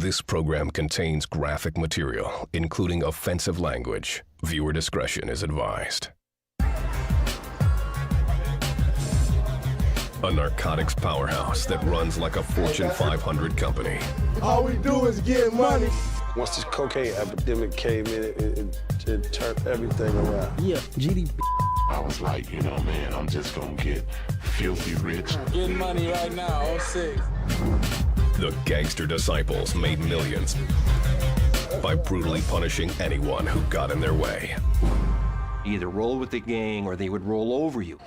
This program contains graphic material, including offensive language. Viewer discretion is advised. A narcotics powerhouse that runs like a Fortune 500 company. All we do is get money. Once this cocaine epidemic came in, it turned everything around. Yeah, GDP. I was like, you know, man, I'm just gonna get filthy rich. Getting money right now, 06. The Gangster Disciples made millions by brutally punishing anyone who got in their way. Either roll with the gang or they would roll over you.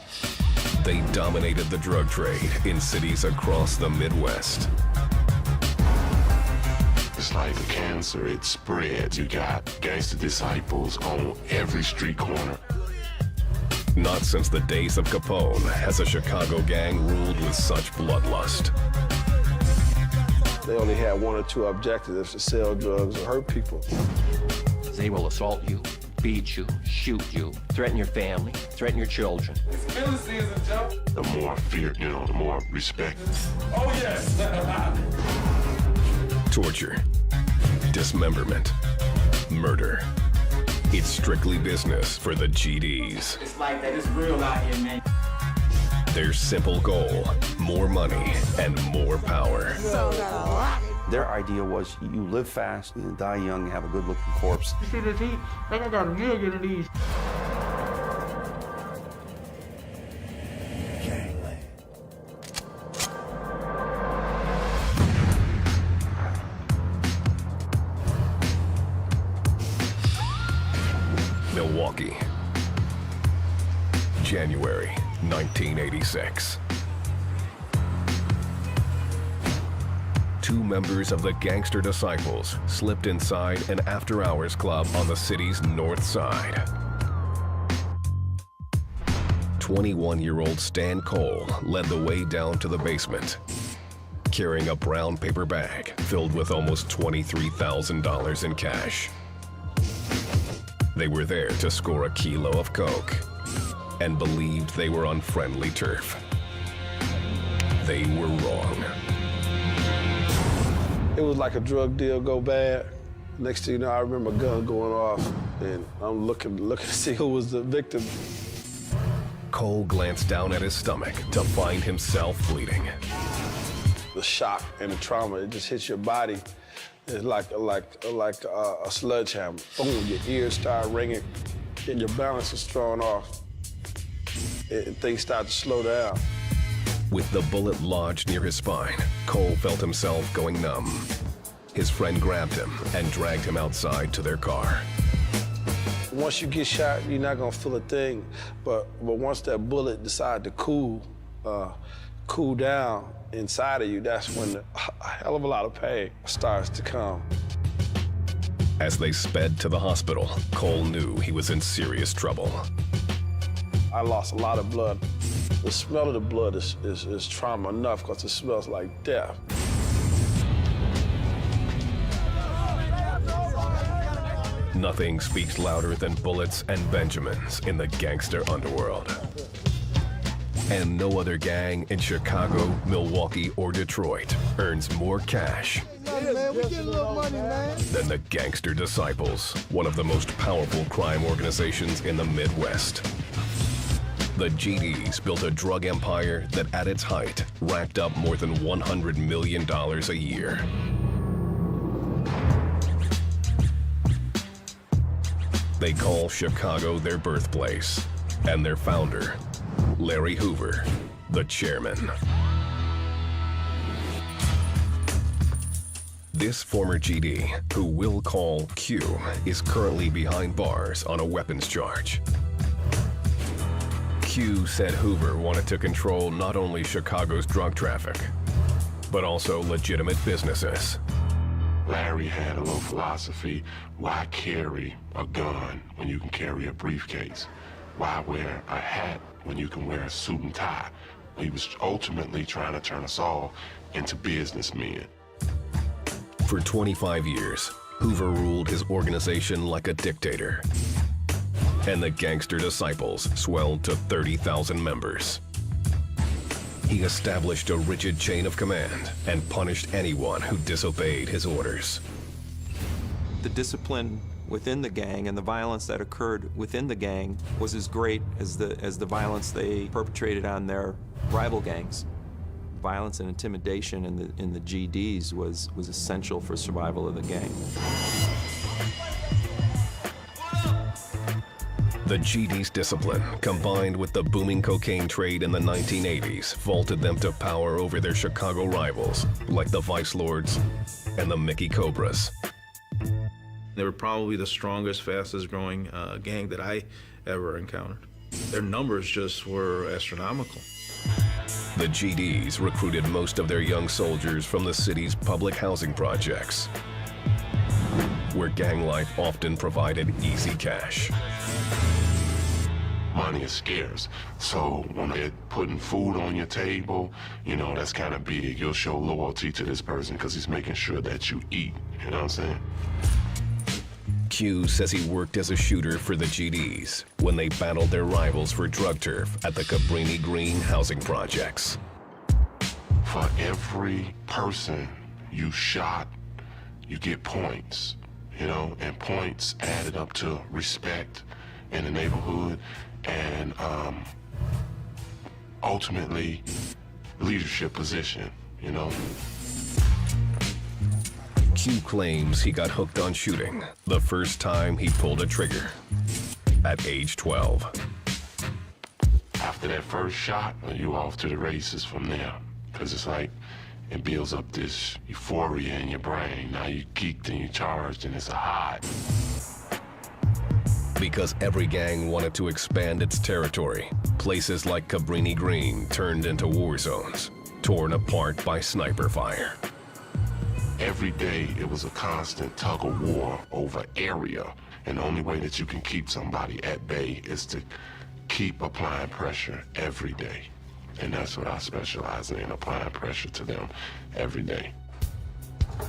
They dominated the drug trade in cities across the Midwest. It's like a cancer, it spreads. You got Gangster Disciples on every street corner. Not since the days of Capone has a Chicago gang ruled with such bloodlust. They only had one or two objectives: to sell drugs or hurt people. They will assault you, beat you, shoot you, threaten your family, threaten your children. It's killing season, Joe. The more fear, you know, the more respect. Oh, yes. Torture, dismemberment, murder. It's strictly business for the GDs. It's like that. It's real out here, man. Their simple goal: more money and more power. Their idea was you live fast, you die young, you have a good-looking corpse. You see this heat? I think I got a million of these. Milwaukee, January 1986. Two members of the Gangster Disciples slipped inside an after-hours club on the city's north side. 21-year-old Stan Cole led the way down to the basement, carrying a brown paper bag filled with almost $23,000 in cash. They were there to score a kilo of coke and believed they were on friendly turf. They were wrong. It was like a drug deal go bad. Next thing you know, I remember a gun going off, and I'm looking to see who was the victim. Cole glanced down at his stomach to find himself bleeding. The shock and the trauma, it just hits your body. It's like a sledgehammer. Boom, your ears start ringing, and your balance is thrown off. And things start to slow down. With the bullet lodged near his spine, Cole felt himself going numb. His friend grabbed him and dragged him outside to their car. Once you get shot, you're not gonna feel a thing. But once that bullet decides to cool down inside of you, that's when a hell of a lot of pain starts to come. As they sped to the hospital, Cole knew he was in serious trouble. I lost a lot of blood. The smell of the blood is trauma enough because it smells like death. Nothing speaks louder than bullets and Benjamins in the gangster underworld. And no other gang in Chicago, Milwaukee, or Detroit earns more cash than the Gangster Disciples, one of the most powerful crime organizations in the Midwest. The GDs built a drug empire that at its height racked up more than $100 million a year. They call Chicago their birthplace, and their founder, Larry Hoover, the chairman. This former GD, who we'll call Q, is currently behind bars on a weapons charge. Q said Hoover wanted to control not only Chicago's drug traffic, but also legitimate businesses. Larry had a little philosophy: why carry a gun when you can carry a briefcase? Why wear a hat when you can wear a suit and tie? He was ultimately trying to turn us all into businessmen. For 25 years, Hoover ruled his organization like a dictator. And the Gangster Disciples swelled to 30,000 members. He established a rigid chain of command and punished anyone who disobeyed his orders. The discipline within the gang and the violence that occurred within the gang was as great as the violence they perpetrated on their rival gangs. Violence and intimidation in the GDs was essential for survival of the gang. The GD's discipline, combined with the booming cocaine trade in the 1980s, vaulted them to power over their Chicago rivals, like the Vice Lords and the Mickey Cobras. They were probably the strongest, fastest growing gang that I ever encountered. Their numbers just were astronomical. The GDs recruited most of their young soldiers from the city's public housing projects, where gang life often provided easy cash. Money is scarce, so when they're putting food on your table, you know, that's kind of big. You'll show loyalty to this person because he's making sure that you eat, you know what I'm saying? Q says he worked as a shooter for the GDs when they battled their rivals for drug turf at the Cabrini Green housing projects. For every person you shot, you get points, you know, and points added up to respect in the neighborhood and ultimately leadership position, you know. Q claims he got hooked on shooting the first time he pulled a trigger, at age 12. After that first shot, you off to the races from there. Because it's like, it builds up this euphoria in your brain. Now you geeked and you charged and it's a high. Because every gang wanted to expand its territory, places like Cabrini Green turned into war zones, torn apart by sniper fire. Every day it was a constant tug of war over area. And the only way that you can keep somebody at bay is to keep applying pressure every day. And that's what I specialize in, applying pressure to them every day.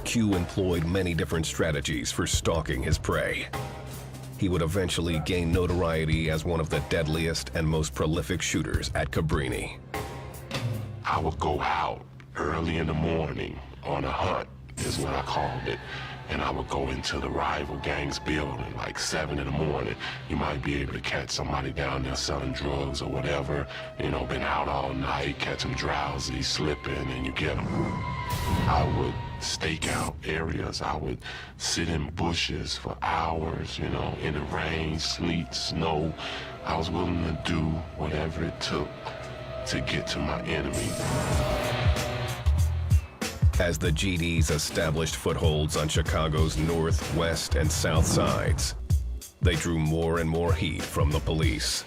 Q employed many different strategies for stalking his prey. He would eventually gain notoriety as one of the deadliest and most prolific shooters at Cabrini. I would go out early in the morning on a hunt, is what I called it. And I would go into the rival gang's building, like 7 in the morning. You might be able to catch somebody down there selling drugs or whatever. You know, been out all night, catch them drowsy, slipping, and you get them. I would stake out areas. I would sit in bushes for hours, you know, in the rain, sleet, snow. I was willing to do whatever it took to get to my enemy. As the GDs established footholds on Chicago's north, west, and south sides, they drew more and more heat from the police.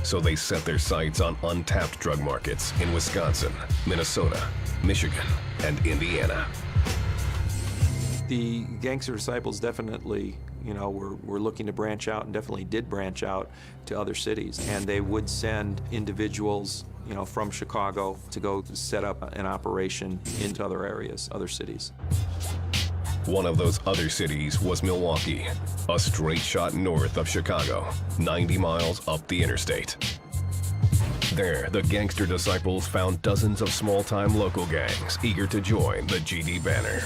So they set their sights on untapped drug markets in Wisconsin, Minnesota, Michigan, and Indiana. The Gangster Disciples definitely, you know, were looking to branch out and definitely did branch out to other cities. And they would send individuals, you know, from Chicago to go set up an operation into other areas, other cities. One of those other cities was Milwaukee, a straight shot north of Chicago, 90 miles up the interstate. There, the Gangster Disciples found dozens of small-time local gangs eager to join the GD banner.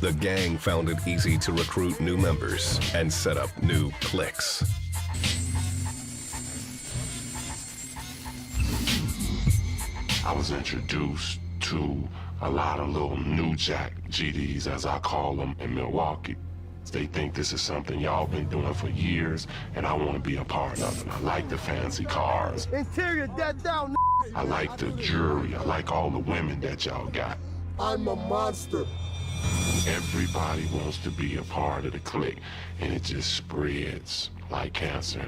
The gang found it easy to recruit new members and set up new cliques. I was introduced to a lot of little new jack GDs, as I call them, in Milwaukee. They think this is something y'all been doing for years, and I want to be a part of it. I like the fancy cars. Interior dead down. I like the jewelry. I like all the women that y'all got. I'm a monster. Everybody wants to be a part of the clique, and it just spreads like cancer.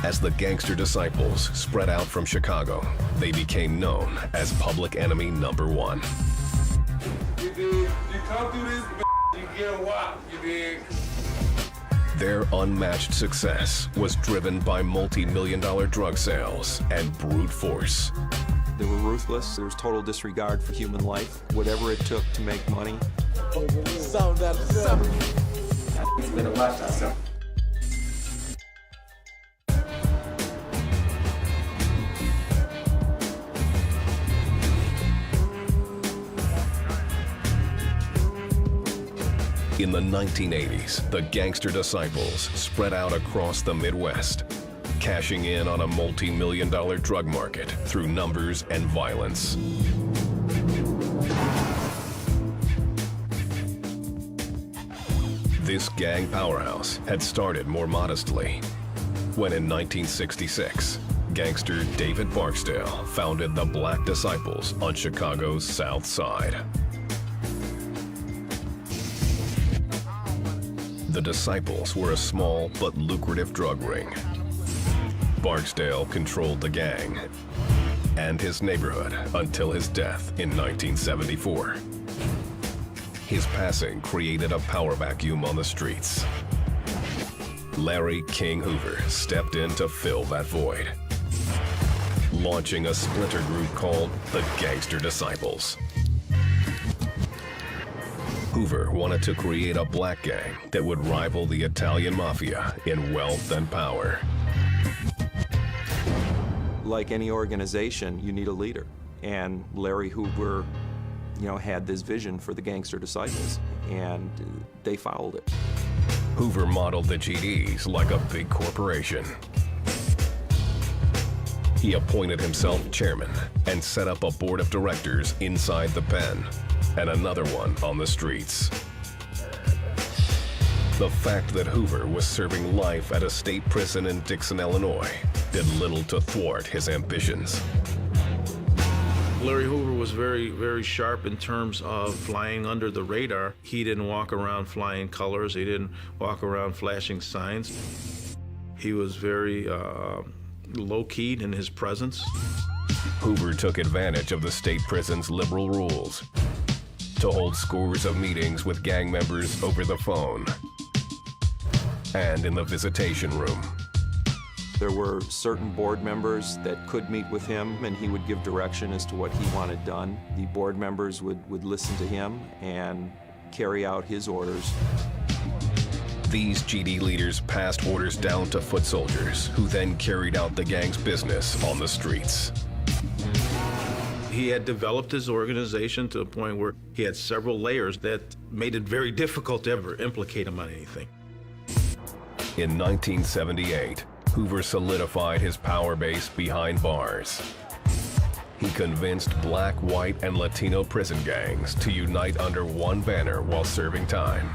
As the Gangster Disciples spread out from Chicago, they became known as public enemy number one. You dig? You come through this, you get a whop, you dig? Their unmatched success was driven by multi-million-dollar drug sales and brute force. They were ruthless. There was total disregard for human life. Whatever it took to make money. Sound that seven. It's been a lifetime. In the 1980s, the Gangster Disciples spread out across the Midwest, cashing in on a multi-million-dollar drug market through numbers and violence. This gang powerhouse had started more modestly when in 1966, gangster David Barksdale founded the Black Disciples on Chicago's South Side. The Disciples were a small but lucrative drug ring. Barksdale controlled the gang and his neighborhood until his death in 1974. His passing created a power vacuum on the streets. Larry King Hoover stepped in to fill that void, launching a splinter group called the Gangster Disciples. Hoover wanted to create a black gang that would rival the Italian mafia in wealth and power. Like any organization, you need a leader. And Larry Hoover, had this vision for the Gangster Disciples, and they followed it. Hoover modeled the GDs like a big corporation. He appointed himself chairman and set up a board of directors inside the pen and another one on the streets. The fact that Hoover was serving life at a state prison in Dixon, Illinois, did little to thwart his ambitions. Larry Hoover was very, very sharp in terms of flying under the radar. He didn't walk around flying colors. He didn't walk around flashing signs. He was very low-keyed in his presence. Hoover took advantage of the state prison's liberal rules to hold scores of meetings with gang members over the phone and in the visitation room. There were certain board members that could meet with him, and he would give direction as to what he wanted done. The board members would listen to him and carry out his orders. These GD leaders passed orders down to foot soldiers, who then carried out the gang's business on the streets. He had developed his organization to a point where he had several layers that made it very difficult to ever implicate him on anything. In 1978, Hoover solidified his power base behind bars. He convinced black, white, and Latino prison gangs to unite under one banner while serving time.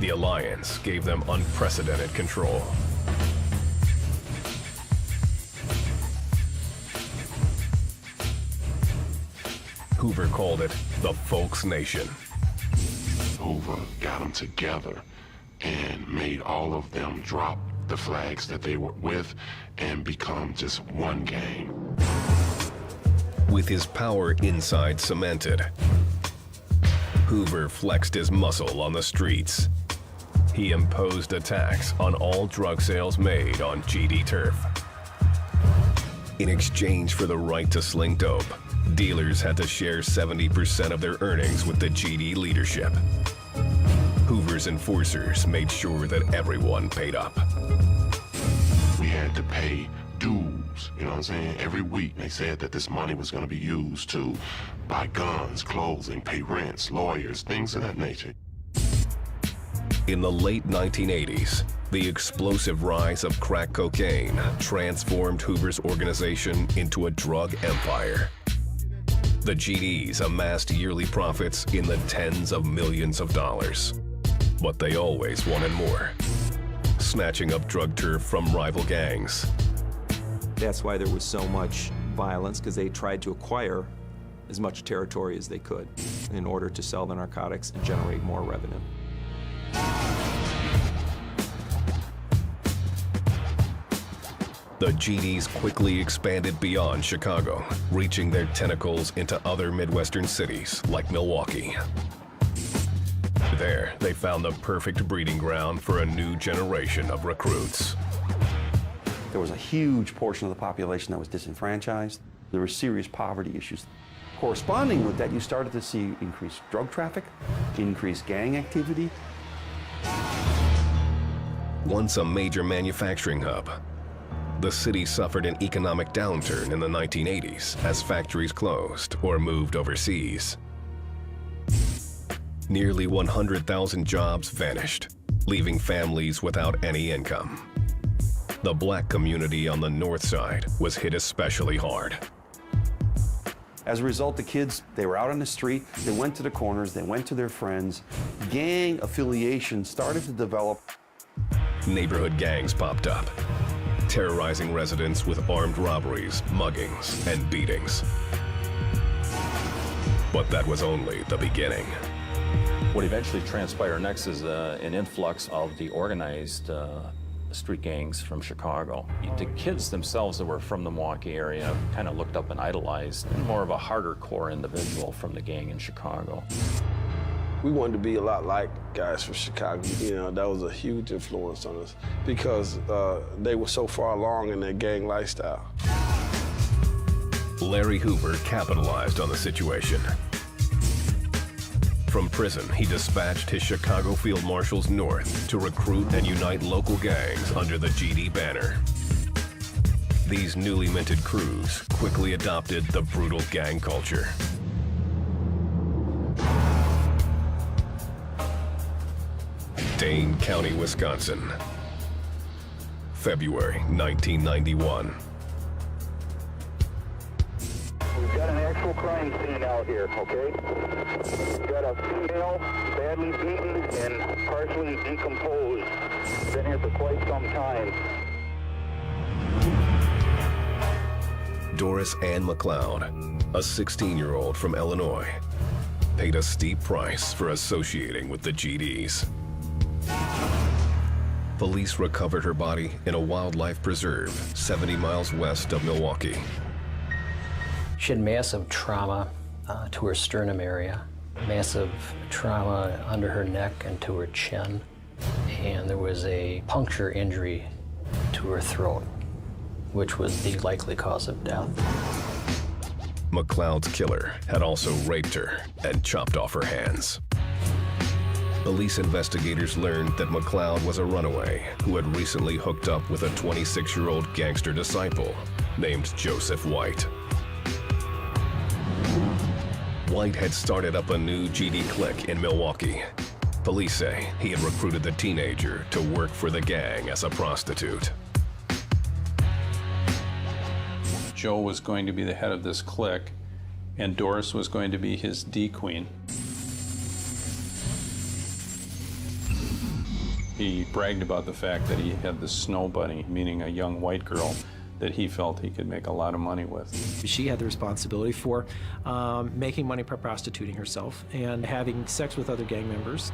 The alliance gave them unprecedented control. Hoover called it the Folks Nation. Hoover got them together and made all of them drop the flags that they were with and become just one gang. With his power inside cemented, Hoover flexed his muscle on the streets. He imposed a tax on all drug sales made on GD turf. In exchange for the right to sling dope, dealers had to share 70% of their earnings with the GD leadership. Hoover's enforcers made sure that everyone paid up. We had to pay dues, you know what I'm saying? Every week they said that this money was going to be used to buy guns, clothing, pay rents, lawyers, things of that nature. In the late 1980s, the explosive rise of crack cocaine transformed Hoover's organization into a drug empire. The GDs amassed yearly profits in the tens of millions of dollars. But they always wanted more, snatching up drug turf from rival gangs. That's why there was so much violence, because they tried to acquire as much territory as they could in order to sell the narcotics and generate more revenue. The GDs quickly expanded beyond Chicago, reaching their tentacles into other Midwestern cities like Milwaukee. There, they found the perfect breeding ground for a new generation of recruits. There was a huge portion of the population that was disenfranchised. There were serious poverty issues. Corresponding with that, you started to see increased drug traffic, increased gang activity. Once a major manufacturing hub, the city suffered an economic downturn in the 1980s as factories closed or moved overseas. Nearly 100,000 jobs vanished, leaving families without any income. The black community on the north side was hit especially hard. As a result, the kids, they were out on the street, they went to the corners, they went to their friends. Gang affiliation started to develop. Neighborhood gangs popped up, terrorizing residents with armed robberies, muggings, and beatings. But that was only the beginning. What eventually transpired next is an influx of the organized street gangs from Chicago. The kids themselves that were from the Milwaukee area kind of looked up and idolized more of a harder core individual from the gang in Chicago. We wanted to be a lot like guys from Chicago. You know, that was a huge influence on us because they were so far along in their gang lifestyle. Larry Hoover capitalized on the situation. From prison, he dispatched his Chicago field marshals north to recruit and unite local gangs under the GD banner. These newly minted crews quickly adopted the brutal gang culture. Dane County, Wisconsin, February 1991. We've got an actual crime scene out here, okay? We've got a female badly beaten and partially decomposed. Been here for quite some time. Doris Ann McLeod, a 16-year-old from Illinois, paid a steep price for associating with the GDs. Police recovered her body in a wildlife preserve 70 miles west of Milwaukee. She had massive trauma to her sternum area, massive trauma under her neck and to her chin, and there was a puncture injury to her throat, which was the likely cause of death. McLeod's killer had also raped her and chopped off her hands. Police investigators learned that McLeod was a runaway who had recently hooked up with a 26-year-old gangster disciple named Joseph White. White had started up a new GD clique in Milwaukee. Police say he had recruited the teenager to work for the gang as a prostitute. Joe was going to be the head of this clique, and Doris was going to be his D-queen. He bragged about the fact that he had this snow bunny, meaning a young white girl, that he felt he could make a lot of money with. She had the responsibility for making money by prostituting herself and having sex with other gang members.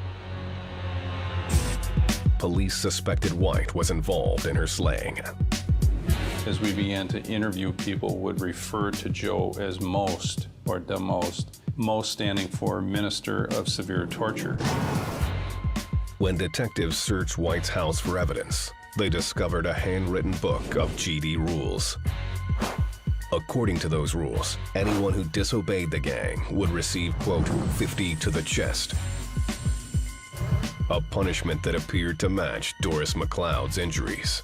Police suspected White was involved in her slaying. As we began to interview, people would refer to Joe as Most, or the Most standing for Minister of Severe Torture. When detectives searched White's house for evidence, they discovered a handwritten book of GD rules. According to those rules, anyone who disobeyed the gang would receive, quote, 50 to the chest, a punishment that appeared to match Doris McLeod's injuries.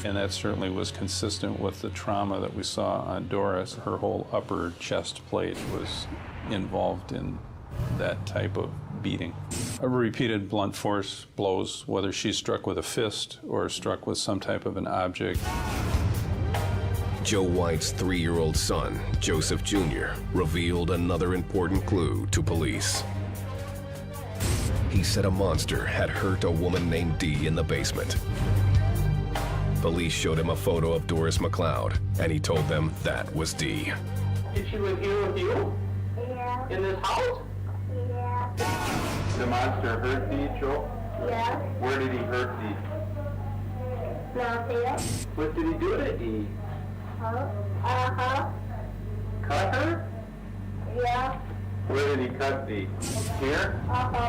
And that certainly was consistent with the trauma that we saw on Doris. Her whole upper chest plate was involved in that type of beating. Repeated blunt force blows, whether she's struck with a fist or struck with some type of an object. Joe White's 3-year-old son, Joseph Jr., revealed another important clue to police. He said a monster had hurt a woman named Dee in the basement. Police showed him a photo of Doris McLeod, and he told them that was Dee. Did she live here with you? Yeah. In this house? Yeah. The monster hurt Dee, Joe? Yeah. Where did he hurt Dee? Not there. What did he do to Dee? Uh-huh. Cut her? Yeah. Where did he cut Dee? Here?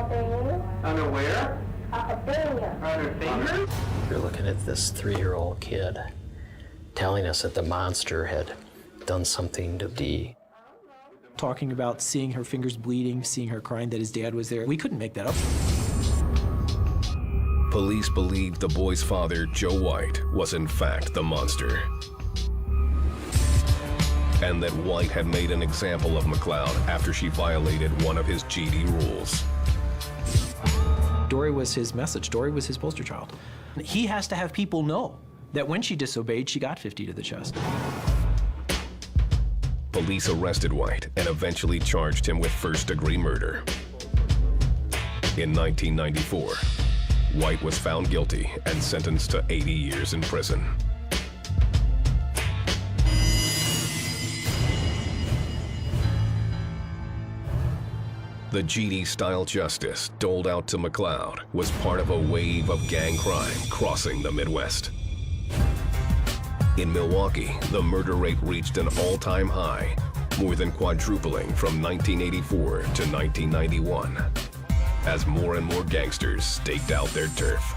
Finger. On her where? Finger. On her finger? You're looking at this 3-year-old kid telling us that the monster had done something to Dee. Talking about seeing her fingers bleeding, seeing her crying that his dad was there. We couldn't make that up. Police believed the boy's father, Joe White, was in fact the monster. and that White had made an example of McLeod after she violated one of his GD rules. Dory was his message. Dory was his poster child. He has to have people know that when she disobeyed, she got 50 to the chest. Police arrested White and eventually charged him with first-degree murder. In 1994, White was found guilty and sentenced to 80 years in prison. The GD-style justice doled out to McLeod was part of a wave of gang crime crossing the Midwest. In Milwaukee, the murder rate reached an all-time high, more than quadrupling from 1984 to 1991, as more and more gangsters staked out their turf.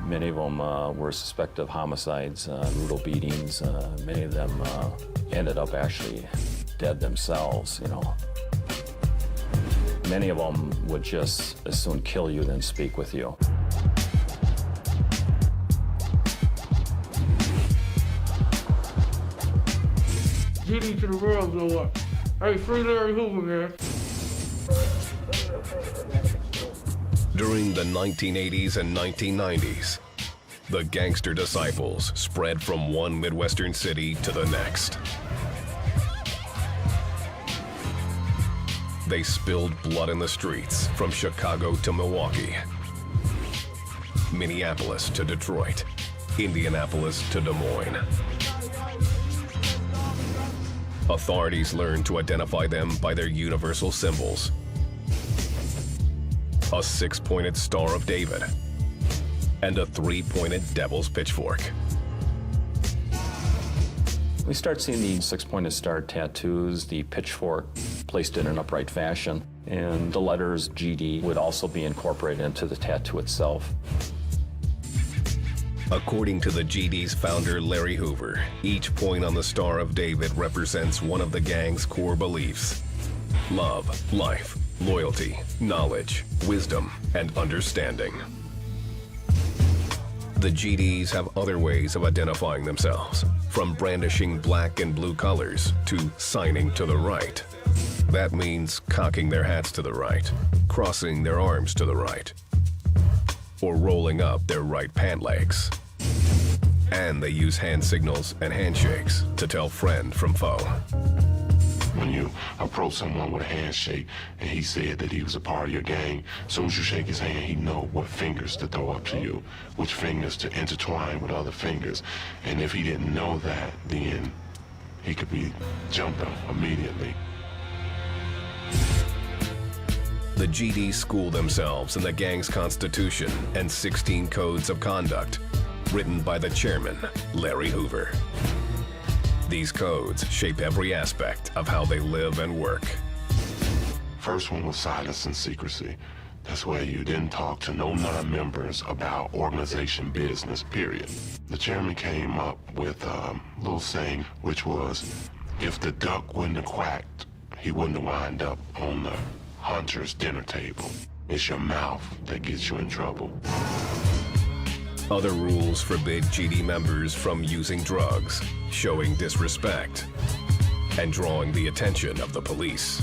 Many of them were suspected of homicides, brutal beatings. Many of them ended up actually dead themselves, you know. Many of them would just as soon kill you than speak with you. GD to the world, blow up. Hey, free Larry Hoover, man. During the 1980s and 1990s, the Gangster Disciples spread from one Midwestern city to the next. They spilled blood in the streets from Chicago to Milwaukee, Minneapolis to Detroit, Indianapolis to Des Moines. Authorities learned to identify them by their universal symbols: a six-pointed Star of David and a three-pointed devil's pitchfork. We start seeing the six-pointed star tattoos, the pitchfork placed in an upright fashion, and the letters GD would also be incorporated into the tattoo itself. According to the GD's founder, Larry Hoover, each point on the Star of David represents one of the gang's core beliefs: love, life, loyalty, knowledge, wisdom, and understanding. The GDs have other ways of identifying themselves, from brandishing black and blue colors to signing to the right. That means cocking their hats to the right, crossing their arms to the right, or rolling up their right pant legs. And they use hand signals and handshakes to tell friend from foe. When you approach someone with a handshake and he said that he was a part of your gang, as soon as you shake his hand, he know what fingers to throw up to you, which fingers to intertwine with other fingers. And if he didn't know that, then he could be jumped up immediately. The GDs school themselves in the gang's constitution and 16 codes of conduct, written by the chairman, Larry Hoover. These codes shape every aspect of how they live and work. First one was silence and secrecy. That's where you didn't talk to no non-members about organization business, period. The chairman came up with a little saying, which was, if the duck wouldn't have quacked, he wouldn't have wound up on the hunter's dinner table. It's your mouth that gets you in trouble. Other rules forbid GD members from using drugs, showing disrespect, and drawing the attention of the police.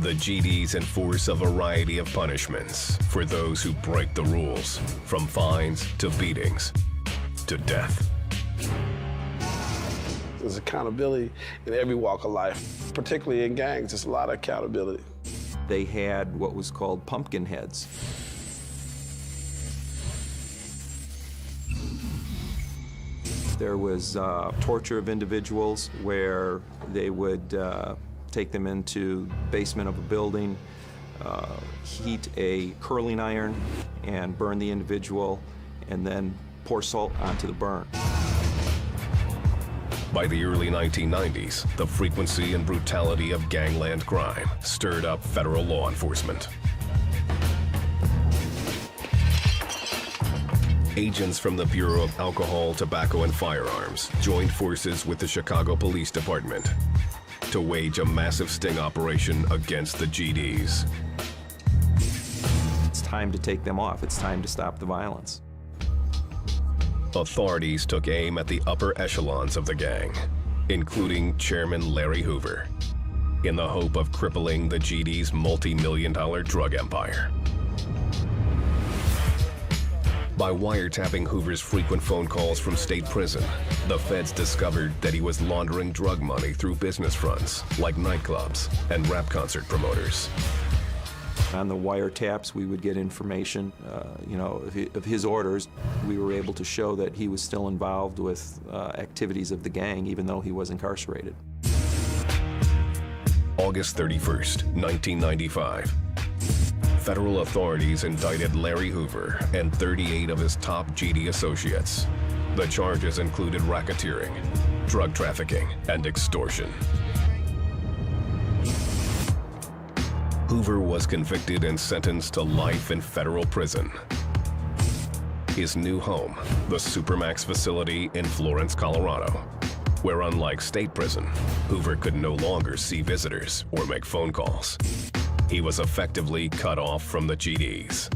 The GDs enforce a variety of punishments for those who break the rules, from fines to beatings to death. There's accountability in every walk of life, particularly in gangs. There's a lot of accountability. They had what was called pumpkin heads. There was torture of individuals where they would take them into the basement of a building, heat a curling iron and burn the individual, and then pour salt onto the burn. By the early 1990s, the frequency and brutality of gangland crime stirred up federal law enforcement. Agents from the Bureau of Alcohol, Tobacco, and Firearms joined forces with the Chicago Police Department to wage a massive sting operation against the GDs. It's time to take them off. It's time to stop the violence. authorities took aim at the upper echelons of the gang, including Chairman Larry Hoover, in the hope of crippling the GD's multi-million-dollar drug empire. By wiretapping Hoover's frequent phone calls from state prison, the feds discovered that he was laundering drug money through business fronts like nightclubs and rap concert promoters. On the wiretaps, we would get information, of his orders. We were able to show that he was still involved with activities of the gang, even though he was incarcerated. August 31st, 1995. Federal authorities indicted Larry Hoover and 38 of his top GD associates. The charges included racketeering, drug trafficking, and extortion. Hoover was convicted and sentenced to life in federal prison. His new home, the Supermax facility in Florence, Colorado, where unlike state prison, Hoover could no longer see visitors or make phone calls. He was effectively cut off from the GDs.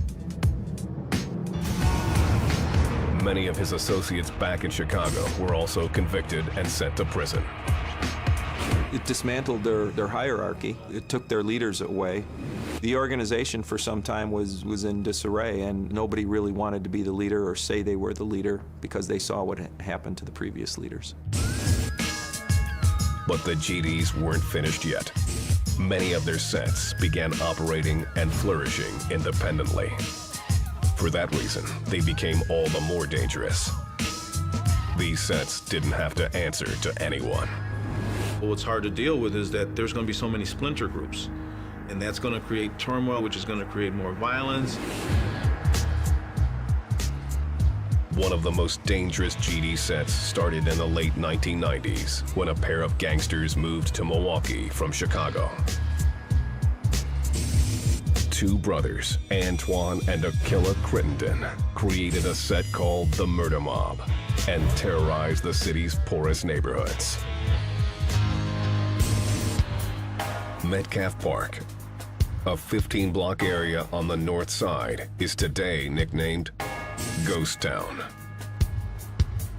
Many of his associates back in Chicago were also convicted and sent to prison. It dismantled their hierarchy. It took their leaders away. The organization for some time was in disarray, and nobody really wanted to be the leader or say they were the leader because they saw what happened to the previous leaders. But the GDs weren't finished yet. Many of their sets began operating and flourishing independently. For that reason, they became all the more dangerous. These sets didn't have to answer to anyone. What's hard to deal with is that there's going to be so many splinter groups, and that's going to create turmoil, which is going to create more violence. One of the most dangerous GD sets started in the late 1990s when a pair of gangsters moved to Milwaukee from Chicago. Two brothers, Antoine and Aquila Crittenden, created a set called the Murder Mob and terrorized the city's poorest neighborhoods. Metcalf Park, a 15-block area on the north side, is today nicknamed Ghost Town.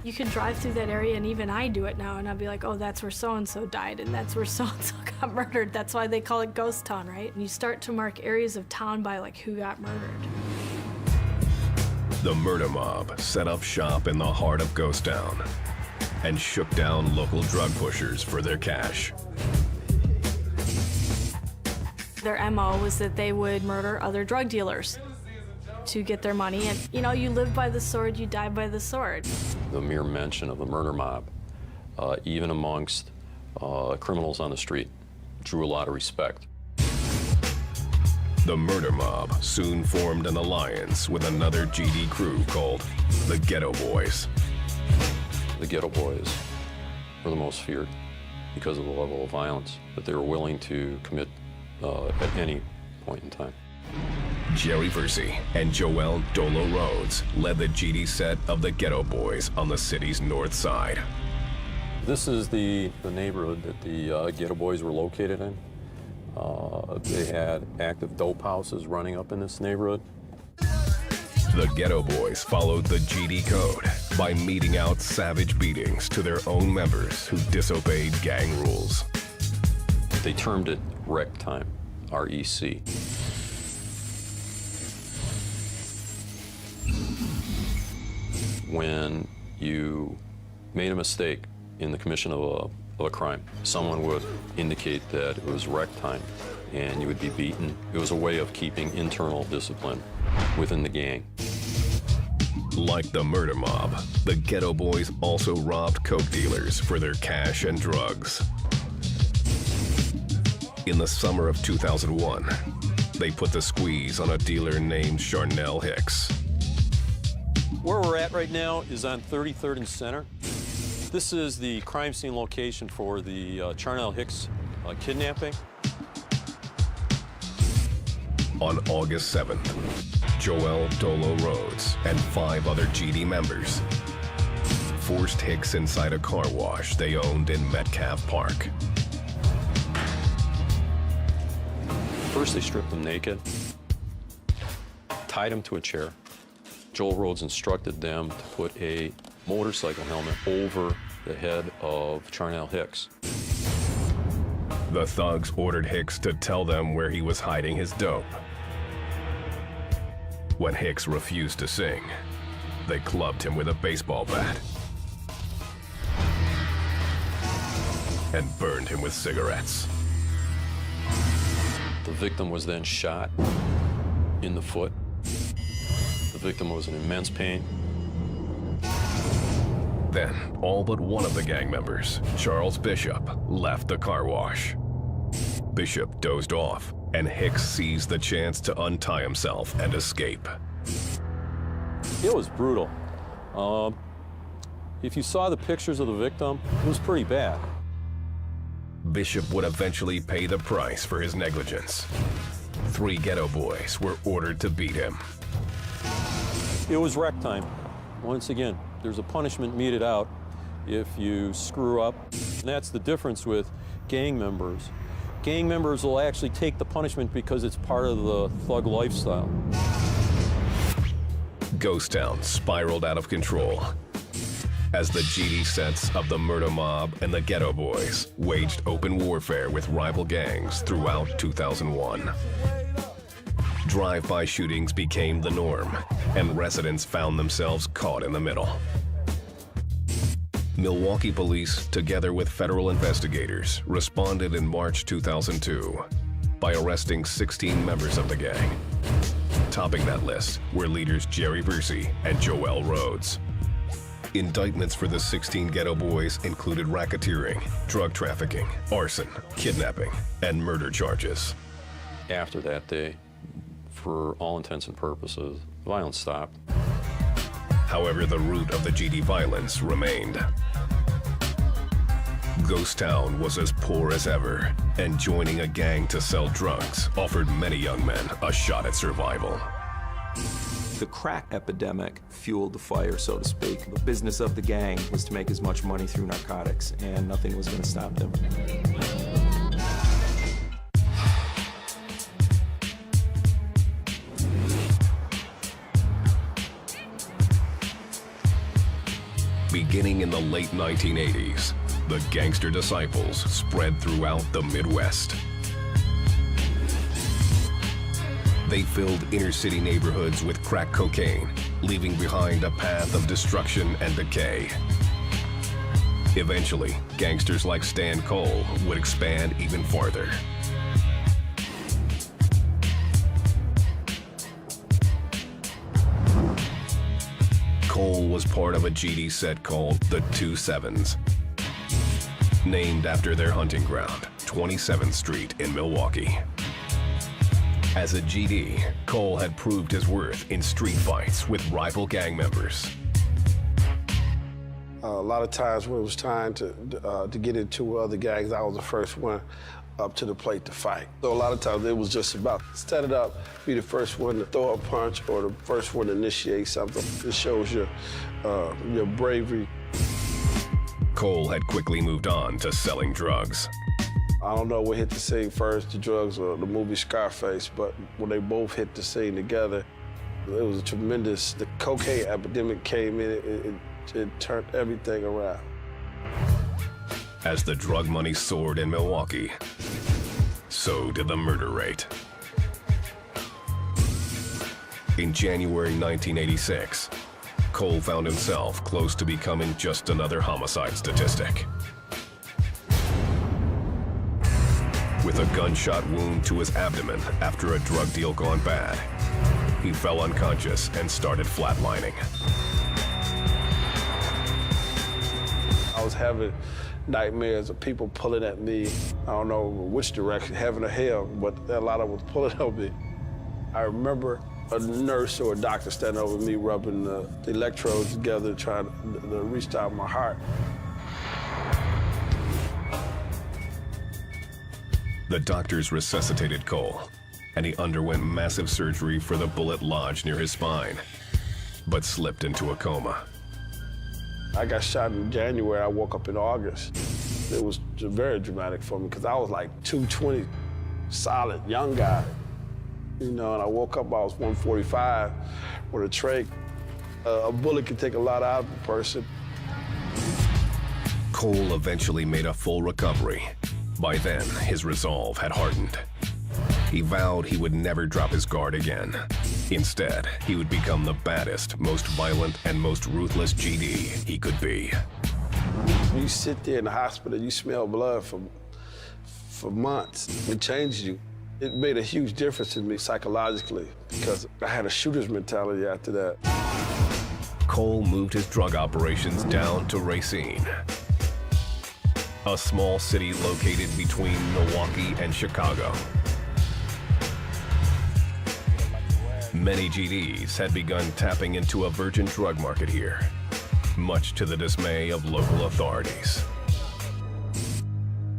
You can drive through that area, and even I do it now, and I'll be like, oh, that's where so-and-so died, and that's where so-and-so got murdered. That's why they call it Ghost Town, right? And you start to mark areas of town by, like, who got murdered. The Murder Mob set up shop in the heart of Ghost Town and shook down local drug pushers for their cash. Their MO was that they would murder other drug dealers to get their money, and you live by the sword, you die by the sword. The mere mention of the murder mob, even amongst criminals on the street, drew a lot of respect. The Murder Mob soon formed an alliance with another GD crew called the Ghetto Boys. The Ghetto Boys were the most feared because of the level of violence that they were willing to commit at any point in time. Jerry Versey and Joel Dolo Rhodes led the GD set of the Ghetto Boys on the city's north side. This is the neighborhood that the Ghetto Boys were located in. They had active dope houses running up in this neighborhood. The Ghetto Boys followed the GD code by meting out savage beatings to their own members who disobeyed gang rules. They termed it rec time, R-E-C. When you made a mistake in the commission of a crime, someone would indicate that it was rec time and you would be beaten. It was a way of keeping internal discipline within the gang. Like the Murder Mob, the Ghetto Boys also robbed coke dealers for their cash and drugs. In the summer of 2001, they put the squeeze on a dealer named Charnel Hicks. Where we're at right now is on 33rd and Center. This is the crime scene location for the Charnel Hicks kidnapping. On August 7th, Joel Dolo Rhodes and 5 other GD members forced Hicks inside a car wash they owned in Metcalf Park. First, they stripped him naked, tied him to a chair. Joel Rhodes instructed them to put a motorcycle helmet over the head of Charnel Hicks. The thugs ordered Hicks to tell them where he was hiding his dope. When Hicks refused to sing, they clubbed him with a baseball bat and burned him with cigarettes. The victim was then shot in the foot. The victim was in immense pain. Then, all but one of the gang members, Charles Bishop, left the car wash. Bishop dozed off, and Hicks seized the chance to untie himself and escape. It was brutal. If you saw the pictures of the victim, it was pretty bad. Bishop would eventually pay the price for his negligence. 3 ghetto boys were ordered to beat him. It was wreck time. Once again, there's a punishment meted out if you screw up. And that's the difference with gang members. Gang members will actually take the punishment because it's part of the thug lifestyle. Ghost Town spiraled out of control as the GD sets of the murder mob and the ghetto boys waged open warfare with rival gangs throughout 2001. Drive-by shootings became the norm, and residents found themselves caught in the middle. Milwaukee police, together with federal investigators, responded in March 2002 by arresting 16 members of the gang. Topping that list were leaders Jerry Bursey and Joel Rhodes. Indictments for the 16 ghetto boys included racketeering, drug trafficking, arson, kidnapping, and murder charges. After that day, for all intents and purposes, violence stopped. However, the root of the GD violence remained. Ghost Town was as poor as ever, and joining a gang to sell drugs offered many young men a shot at survival. The crack epidemic fueled the fire, so to speak. The business of the gang was to make as much money through narcotics, and nothing was going to stop them. Beginning in the late 1980s, the Gangster Disciples spread throughout the Midwest. They filled inner-city neighborhoods with crack cocaine, leaving behind a path of destruction and decay. Eventually, gangsters like Stan Cole would expand even farther. Cole was part of a GD set called the 27s, named after their hunting ground, 27th Street in Milwaukee. As a GD, Cole had proved his worth in street fights with rival gang members. A lot of times when it was time to get into other gangs, I was the first one up to the plate to fight. So a lot of times it was just about set it up, be the first one to throw a punch or the first one to initiate something. It shows your bravery. Cole had quickly moved on to selling drugs. I don't know what hit the scene first, the drugs or the movie Scarface, but when they both hit the scene together, it was a tremendous, the cocaine epidemic came in, it turned everything around. As the drug money soared in Milwaukee, so did the murder rate. In January 1986, Cole found himself close to becoming just another homicide statistic. With a gunshot wound to his abdomen after a drug deal gone bad, he fell unconscious and started flatlining. I was having nightmares of people pulling at me. I don't know which direction, heaven or hell, but a lot of them was pulling on me. I remember a nurse or a doctor standing over me, rubbing the electrodes together, trying to restart my heart. The doctors resuscitated Cole, and he underwent massive surgery for the bullet lodged near his spine, but slipped into a coma. I got shot in January, I woke up in August. It was very dramatic for me because I was like 220, solid, young guy. You know, and I woke up, I was 145 with a trach. A bullet can take a lot out of a person. Cole eventually made a full recovery. By then, his resolve had hardened. He vowed he would never drop his guard again. Instead, he would become the baddest, most violent, and most ruthless GD he could be. You sit there in the hospital, you smell blood for months. It changed you. It made a huge difference in me psychologically because I had a shooter's mentality after that. Cole moved his drug operations down to Racine, a small city located between Milwaukee and Chicago. Many GDs had begun tapping into a virgin drug market here, much to the dismay of local authorities.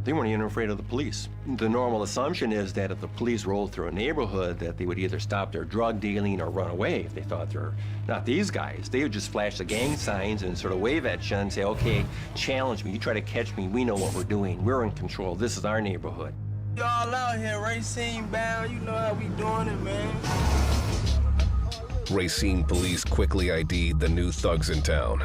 They weren't even afraid of the police. The normal assumption is that if the police rolled through a neighborhood, that they would either stop their drug dealing or run away if they thought they're not these guys. They would just flash the gang signs and sort of wave at you and say, okay, challenge me. You try to catch me, we know what we're doing. We're in control. This is our neighborhood. Y'all out here, Racine bound. You know how we doing it, man. Racine police quickly ID'd the new thugs in town,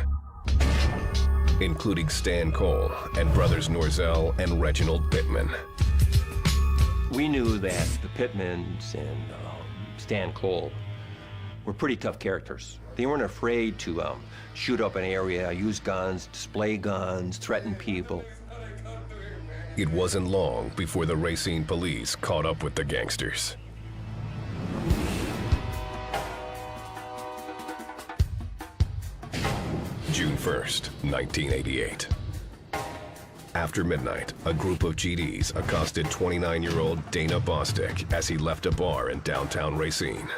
including Stan Cole and brothers Norzel and Reginald Pittman. We knew that the Pittmans and Stan Cole were pretty tough characters. They weren't afraid to shoot up an area, use guns, display guns, threaten people. It wasn't long before the Racine police caught up with the gangsters. June 1st, 1988. After midnight, a group of GDs accosted 29-year-old Dana Bostic as he left a bar in downtown Racine.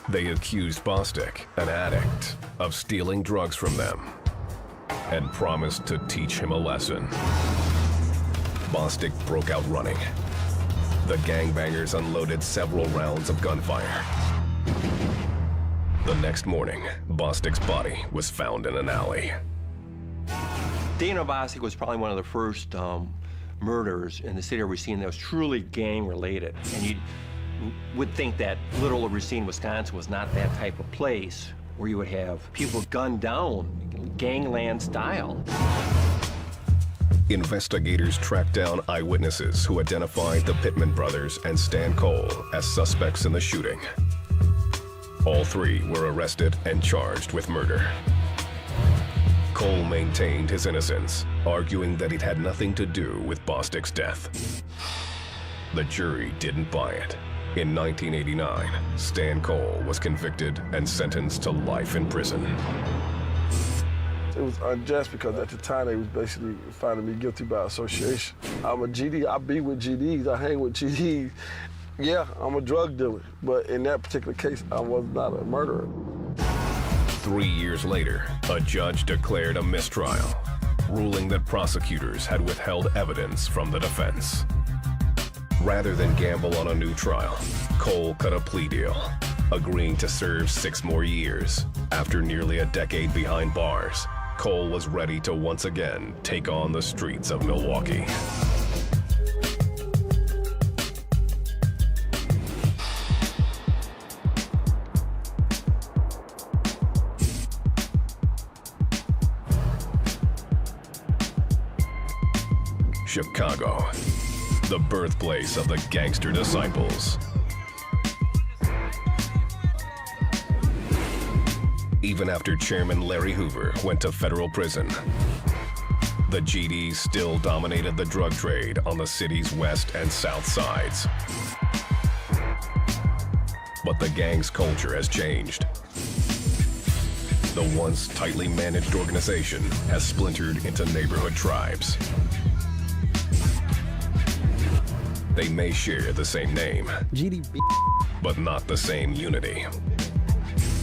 They accused Bostic, an addict, of stealing drugs from them and promised to teach him a lesson. Bostic broke out running. The gangbangers unloaded several rounds of gunfire. The next morning, Bostic's body was found in an alley. Dana Bostic was probably one of the first murders in the city of Racine that was truly gang-related. And you would think that little Racine, Wisconsin was not that type of place where you would have people gunned down, gangland style. Investigators tracked down eyewitnesses who identified the Pittman brothers and Stan Cole as suspects in the shooting. All three were arrested and charged with murder. Cole maintained his innocence, arguing that it had nothing to do with Bostic's death. The jury didn't buy it. In 1989, Stan Cole was convicted and sentenced to life in prison. It was unjust because at the time they was basically finding me guilty by association. I'm a GD, I be with GDs, I hang with GDs. Yeah, I'm a drug dealer, but in that particular case, I was not a murderer. 3 years later, a judge declared a mistrial, ruling that prosecutors had withheld evidence from the defense. Rather than gamble on a new trial, Cole cut a plea deal, agreeing to serve 6 more years. After nearly a decade behind bars, Cole was ready to once again take on the streets of Milwaukee. Chicago, the birthplace of the Gangster Disciples. Even after Chairman Larry Hoover went to federal prison, the GDs still dominated the drug trade on the city's west and south sides. But the gang's culture has changed. The once tightly managed organization has splintered into neighborhood tribes. They may share the same name, GDB, but not the same unity.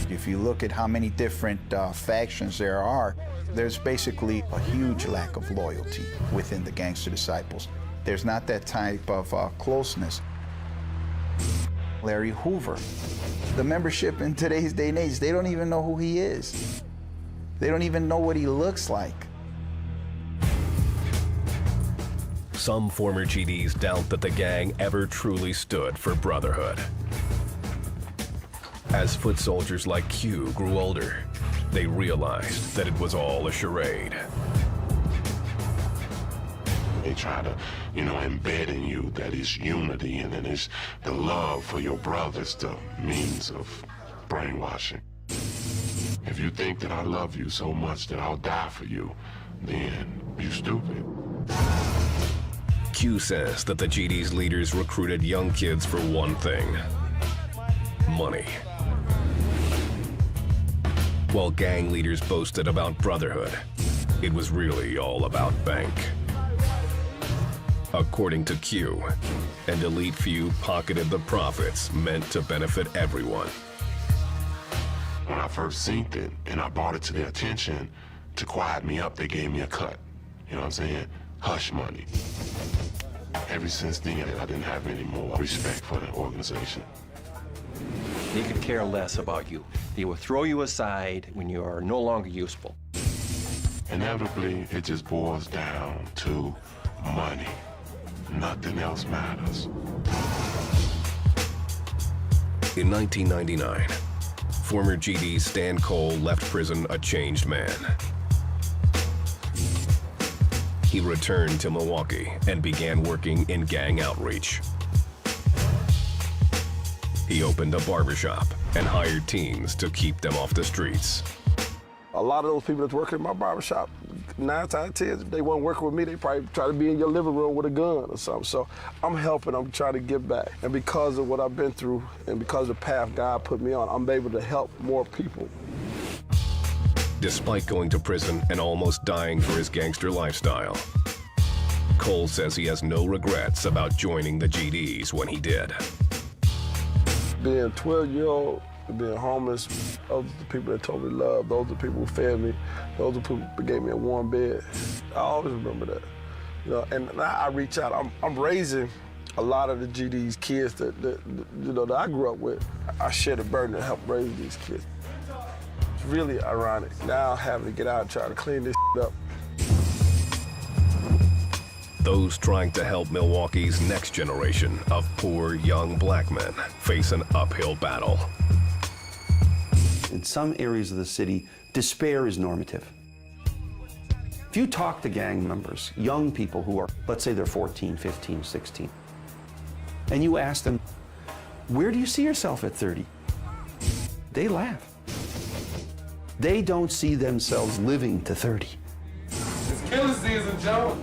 If you look at how many different factions there are, there's basically a huge lack of loyalty within the Gangster Disciples. There's not that type of closeness. Larry Hoover, the membership in today's day and age, they don't even know who he is. They don't even know what he looks like. Some former GDs doubt that the gang ever truly stood for brotherhood. As foot soldiers like Q grew older, they realized that it was all a charade. They try to, embed in you that it's unity and then it's the love for your brothers, the means of brainwashing. If you think that I love you so much that I'll die for you, then you stupid. Q says that the GD's leaders recruited young kids for one thing: money. While gang leaders boasted about brotherhood, it was really all about bank. According to Q, an elite few pocketed the profits meant to benefit everyone. When I first seen it and I brought it to their attention, to quiet me up, they gave me a cut. You know what I'm saying? Hush money. Ever since then, I didn't have any more respect for the organization. They could care less about you. They will throw you aside when you are no longer useful. Inevitably, it just boils down to money. Nothing else matters. In 1999, former GD Stan Cole left prison a changed man. He returned to Milwaukee and began working in gang outreach. He opened a barbershop and hired teens to keep them off the streets. A lot of those people that's working in my barbershop, 9 times out of 10, if they weren't working with me, they probably try to be in your living room with a gun or something. So I'm helping, I'm trying to give back. And because of what I've been through and because of the path God put me on, I'm able to help more people. Despite going to prison and almost dying for his gangster lifestyle, Cole says he has no regrets about joining the GDs when he did. Being a 12-year-old, being homeless, those are the people that told me love. Those are the people who fed me. Those are the people who gave me a warm bed. I always remember that. And now I reach out. I'm raising a lot of the GD's kids that I grew up with. I share the burden to help raise these kids. It's really ironic now having to get out and try to clean this up. Those trying to help Milwaukee's next generation of poor young black men face an uphill battle. In some areas of the city, despair is normative. If you talk to gang members, young people who are, let's say they're 14, 15, 16, and you ask them, where do you see yourself at 30? They laugh. They don't see themselves living to 30. It's killing season, Joe.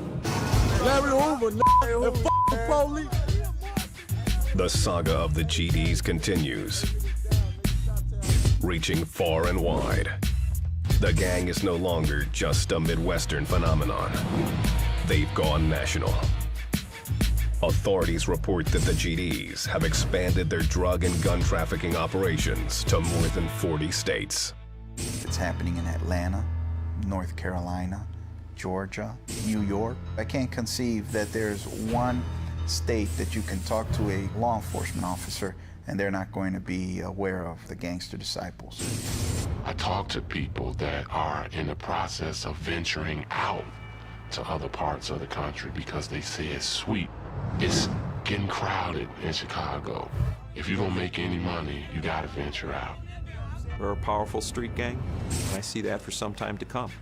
Larry Hoover, and f*** the police. The saga of the GDs continues, reaching far and wide. The gang is no longer just a Midwestern phenomenon. They've gone national. Authorities report that the GDs have expanded their drug and gun trafficking operations to more than 40 states. It's happening in Atlanta, North Carolina, Georgia, New York. I can't conceive that there's one state that you can talk to a law enforcement officer and they're not going to be aware of the Gangster Disciples. I talk to people that are in the process of venturing out to other parts of the country because they say it's sweet. It's getting crowded in Chicago. If you're gonna make any money, you gotta venture out. We're a powerful street gang. I see that for some time to come.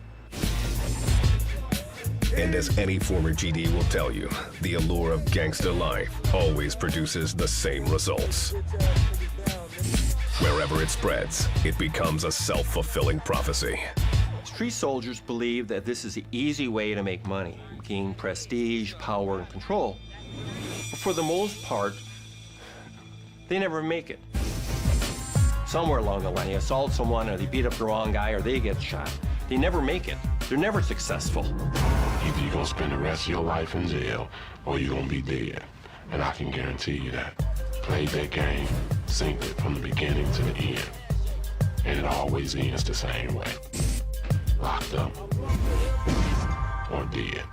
And as any former GD will tell you, the allure of gangster life always produces the same results. Wherever it spreads, it becomes a self-fulfilling prophecy. Street soldiers believe that this is the easy way to make money, gain prestige, power, and control. But for the most part, they never make it. Somewhere along the line, they assault someone, or they beat up the wrong guy, or they get shot. They never make it. They're never successful. Either you're gonna spend the rest of your life in jail, or you're gonna be dead. And I can guarantee you that. Play that game, sink it from the beginning to the end. And it always ends the same way. Locked up or dead.